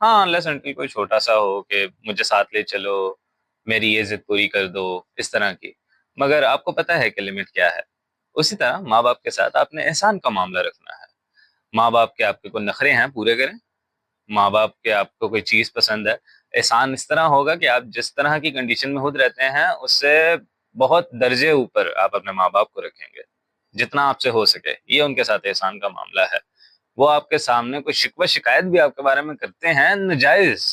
ہاں لیس انٹل کوئی چھوٹا سا ہو کہ مجھے ساتھ لے چلو، میری یہ ضد پوری کر دو، اس طرح کی، مگر آپ کو پتہ ہے کہ لمٹ کیا ہے۔ اسی طرح ماں باپ کے ساتھ آپ نے احسان کا معاملہ رکھنا ہے۔ ماں باپ کے آپ کے کوئی نخرے ہیں پورے کریں، ماں باپ کے آپ کو کوئی چیز پسند ہے، احسان اس طرح ہوگا کہ آپ جس طرح کی کنڈیشن میں خود رہتے ہیں اس سے بہت درجے اوپر آپ اپنے ماں باپ کو رکھیں گے، جتنا آپ سے ہو سکے۔ یہ ان کے ساتھ احسان کا معاملہ ہے۔ وہ آپ کے سامنے کوئی شکوہ شکایت بھی آپ کے بارے میں کرتے ہیں نجائز،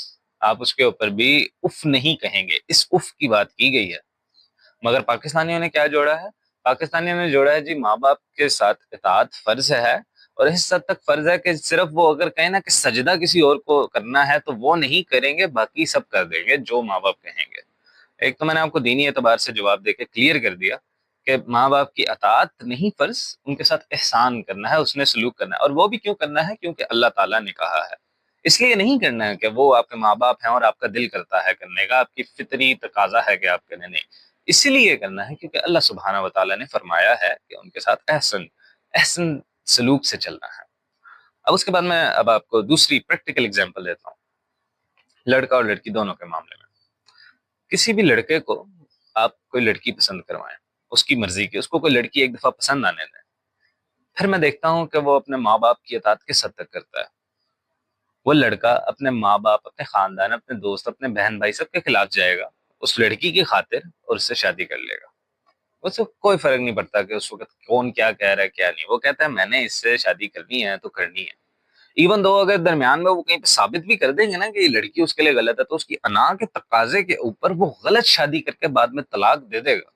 آپ اس کے اوپر بھی اف نہیں کہیں گے، اس اف کی بات کی گئی ہے۔ مگر پاکستانیوں نے کیا جوڑا ہے؟ پاکستانیوں نے جوڑا ہے جی ماں باپ کے ساتھ اطاعت فرض ہے، اور اس حد تک فرض ہے کہ صرف وہ اگر کہیں نا کہ سجدہ کسی اور کو کرنا ہے تو وہ نہیں کریں گے، باقی سب کر دیں گے جو ماں باپ کہیں گے۔ ایک تو میں نے آپ کو دینی اعتبار سے جواب دے کے کلیئر کر دیا کہ ماں باپ کی اطاعت نہیں فرض، ان کے ساتھ احسان کرنا ہے، اس نے سلوک کرنا ہے، اور وہ بھی کیوں کرنا ہے؟ کیونکہ اللہ تعالیٰ نے کہا ہے۔ اس لیے نہیں کرنا ہے کہ وہ آپ کے ماں باپ ہیں اور آپ کا دل کرتا ہے کرنے کا، آپ کی فطری تقاضا ہے کہ آپ کریں، نہیں، اسی لیے کرنا ہے کیونکہ اللہ سبحانہ و تعالیٰ نے فرمایا ہے کہ ان کے ساتھ احسن سلوک سے چلنا ہے۔ اب اس کے بعد میں اب آپ کو دوسری پریکٹیکل اگزامپل دیتا ہوں، لڑکا اور لڑکی دونوں کے معاملے میں۔ کسی بھی لڑکے کو آپ کوئی لڑکی پسند کروائیں، اس کی مرضی کی، اس کو کوئی لڑکی ایک دفعہ پسند آنے دیں، پھر میں دیکھتا ہوں کہ وہ اپنے ماں باپ کی اطاعت کس حد تک کرتا ہے۔ وہ لڑکا اپنے ماں باپ، اپنے خاندان، اپنے دوست، اپنے بہن بھائی سب کے خلاف جائے گا اس لڑکی کی خاطر، اور اس سے شادی کر لے گا۔ اس کو کوئی فرق نہیں پڑتا کہ اس وقت کون کیا کہہ رہا ہے کیا نہیں، وہ کہتا ہے میں نے اس سے شادی کرنی ہے تو کرنی ہے۔ ایون دو اگر درمیان میں وہ کہیں پہ ثابت بھی کر دیں گے نا کہ یہ لڑکی اس کے لیے غلط ہے، تو اس کی انا کے تقاضے کے اوپر وہ غلط شادی کر کے بعد میں طلاق دے دے گا۔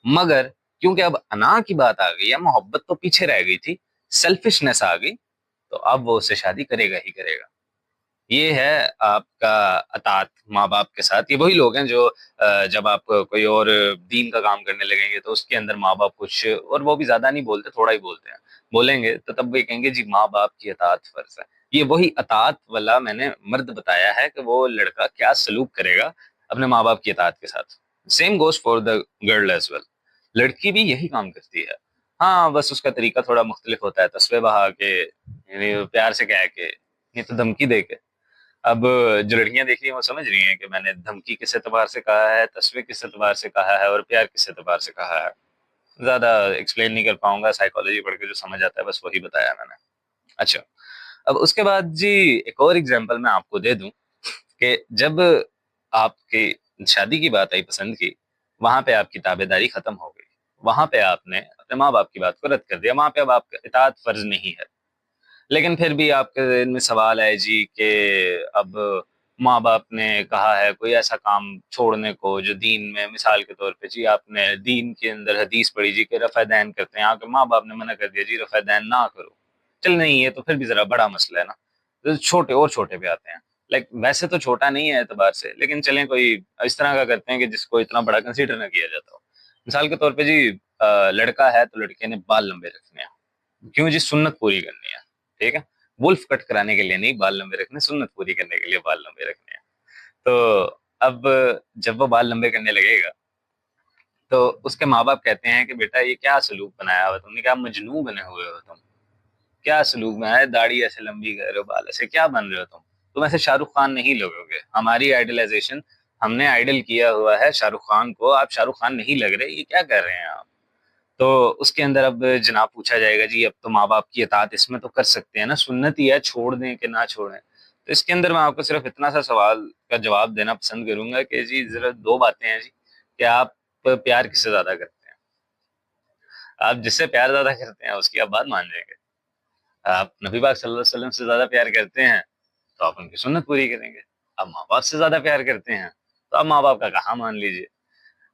مگر کیونکہ اب انا کی بات آ گئی ہے، محبت تو پیچھے رہ گئی تھی، سیلفشنس آ گئی، تو اب وہ اس سے شادی کرے گا ہی کرے گا۔ یہ ہے آپ کا اطاعت ماں باپ کے ساتھ۔ یہ وہی لوگ ہیں جو جب آپ کوئی اور دین کا کام کرنے لگیں گے تو اس کے اندر ماں باپ کچھ، اور وہ بھی زیادہ نہیں بولتے، تھوڑا ہی بولتے ہیں، بولیں گے تو تب وہ کہیں گے جی ماں باپ کی اطاعت فرض ہے۔ یہ وہی اطاعت والا میں نے مرد بتایا ہے کہ وہ لڑکا کیا سلوک کرے گا اپنے ماں باپ کی اطاعت کے ساتھ۔ Same goes for the girl as well, لڑکی بھی یہی کام کرتی ہے، ہاں بس اس کا طریقہ تھوڑا مختلف ہوتا ہے، تسبیح بہا کے، یعنی پیار سے کہہ کے، یہ تو دھمکی دے کے۔ اب جو لڑکیاں دیکھ رہی ہیں وہ سمجھ رہی ہیں کہ میں نے دھمکی کس اعتبار سے کہا ہے، تصویر کس اعتبار سے کہا ہے، اور پیار کس اعتبار سے کہا ہے۔ زیادہ ایکسپلین نہیں کر پاؤں گا، سائیکالوجی پڑھ کے جو سمجھ آتا ہے بس وہی بتایا میں نے۔ اچھا، اب اس کے بعد جی ایک اور اگزامپل میں آپ کو دے دوں کہ جب آپ کی شادی کی بات آئی، پسند کی، وہاں پہ آپ کی تابع داری ختم ہو گئی، وہاں پہ آپ نے اپنے ماں باپ کی بات کو رد کر دیا، وہاں پہ اب آپ کا اطاعت فرض نہیں ہے۔ لیکن پھر بھی آپ کے ذہن میں سوال ہے جی کہ اب ماں باپ نے کہا ہے کوئی ایسا کام چھوڑنے کو جو دین میں، مثال کے طور پہ جی آپ نے دین کے اندر حدیث پڑھی جی کہ رفع دین کرتے ہیں، آپ کے ماں باپ نے منع کر دیا جی رفع دین نہ کرو، چل نہیں ہے تو پھر بھی ذرا بڑا مسئلہ ہے نا، تو چھوٹے اور چھوٹے پہ آتے ہیں، لائک ویسے تو چھوٹا نہیں ہے اعتبار سے، لیکن چلیں کوئی اس طرح کا کرتے ہیں کہ جس کو اتنا بڑا کنسیڈر نہ کیا جاتا ہو۔ مثال کے طور پہ جی لڑکا ہے تو لڑکے نے بال لمبے رکھنے ہیں، کیوں جی؟ سنت پوری کرنی ہے، ٹھیک ہے، ولف کٹ کرانے کے لیے نہیں بال لمبے رکھنے، سنت پوری کرنے کے لیے بال لمبے رکھنے ہیں۔ تو اب جب وہ بال لمبے کرنے لگے گا تو اس کے ماں باپ کہتے ہیں کہ بیٹا یہ کیا سلوک بنایا ہوا تم نے، کیا مجنون بنے ہوئے ہو تم، کیا سلوک بنایا ہے، داڑھی ایسے لمبی کر رہے ہو، بال ایسے، کیا بن رہے ہو تم ایسے شاہ رخ خان نہیں لگو گے، ہماری آئیڈلائزیشن، ہم نے آئیڈل کیا ہوا ہے شاہ رخ خان کو، آپ شاہ رخ خان نہیں لگ رہے، یہ کیا کر رہے ہیں آپ؟ تو اس کے اندر اب جناب پوچھا جائے گا جی اب تو ماں باپ کی اطاعت اس میں تو کر سکتے ہیں نا، سنت ہی ہے، چھوڑ دیں کہ نہ چھوڑیں؟ تو اس کے اندر میں آپ کو صرف اتنا سا سوال کا جواب دینا پسند کروں گا کہ جی ذرا دو باتیں ہیں جی، کہ آپ پیار کس سے زیادہ کرتے ہیں؟ آپ جس سے پیار زیادہ کرتے ہیں اس کی آپ بات مان جائیں گے۔ آپ نبی پاک صلی اللہ علیہ وسلم سے زیادہ پیار کرتے ہیں تو آپ ان کی سنت پوری کریں گے۔ آپ ماں باپ سے زیادہ پیار کرتے ہیں تو آپ ماں باپ کا کہاں مان لیجئے۔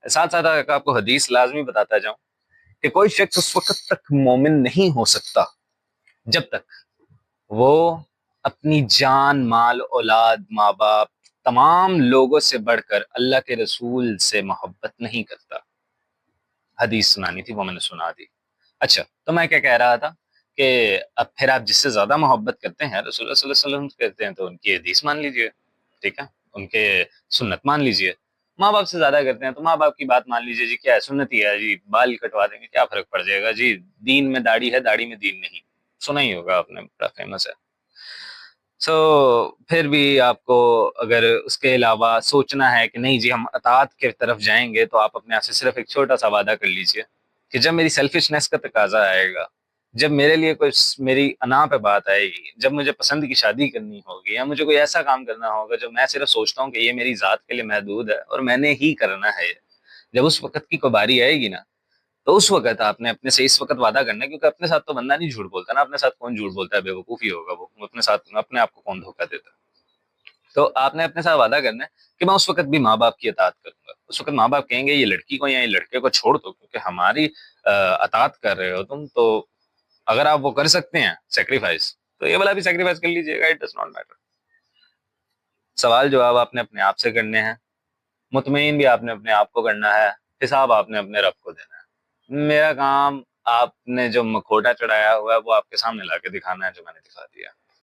ساتھ ساتھ آپ کو حدیث لازمی بتاتا جاؤں کہ کوئی شخص اس وقت تک مومن نہیں ہو سکتا جب تک وہ اپنی جان، مال، اولاد، ماں باپ، تمام لوگوں سے بڑھ کر اللہ کے رسول سے محبت نہیں کرتا۔ حدیث سنانی تھی وہ میں نے سنا دی۔ اچھا، تو میں کیا کہہ رہا تھا کہ اب پھر آپ جس سے زیادہ محبت کرتے ہیں، رسول اللہ صلی اللہ علیہ وسلم کرتے ہیں، تو ان کی حدیث مان لیجئے، ٹھیک ہے، ان کے سنت مان لیجئے۔ ماں باپ سے زیادہ کرتے ہیں تو ماں باپ کی بات مان لیجئے، جی کیا ہے، سنت ہی ہے جی، بال کٹوا دیں گے کیا فرق پڑ جائے گا جی، دین میں داڑھی ہے، داڑھی میں دین نہیں، سنا ہی ہوگا آپ نے، بڑا فیمس ہے۔ سو پھر بھی آپ کو اگر اس کے علاوہ سوچنا ہے کہ نہیں جی ہم اطاعت کی طرف جائیں گے، تو آپ اپنے آپ سے صرف ایک چھوٹا سا وعدہ کر لیجئے کہ جب میری سیلفشنس کا تقاضا آئے گا، جب میرے لیے کوئی میری انا پہ بات آئے گی، جب مجھے پسند کی شادی کرنی ہوگی، یا مجھے کوئی ایسا کام کرنا ہوگا جو میں صرف سوچتا ہوں کہ یہ میری ذات کے لیے محدود ہے اور میں نے ہی کرنا ہے، جب اس وقت کی کوئی باری آئے گی نا، تو اس وقت آپ نے اپنے سے اس وقت وعدہ کرنا ہے، کیونکہ اپنے ساتھ تو بندہ نہیں جھوٹ بولتا نا، اپنے ساتھ کون جھوٹ بولتا ہے، بے وقوفی ہوگا وہ اپنے ساتھ، اپنے آپ کو کون دھوکہ دیتا ہے۔ تو آپ نے اپنے ساتھ وعدہ کرنا ہے کہ میں اس وقت بھی ماں باپ کی اطاعت کروں گا، اس وقت ماں باپ کہیں گے یہ لڑکی کو یا یہ لڑکے کو چھوڑ دو کیونکہ ہماری اطاعت کر رہے ہو تم، تو اگر آپ وہ کر سکتے ہیں سیکریفائس، تو یہ والا بھی سیکریفائس کر لیجیے گا، اٹ ڈز ناٹ میٹر۔ سوال جواب آپ نے اپنے آپ سے کرنے ہیں، مطمئن بھی آپ نے اپنے آپ کو کرنا ہے، حساب آپ نے اپنے رب کو دینا ہے۔ میرا کام آپ نے جو مکھوٹا چڑھایا ہوا ہے وہ آپ کے سامنے لا کے دکھانا ہے جو میں نے دکھا دیا۔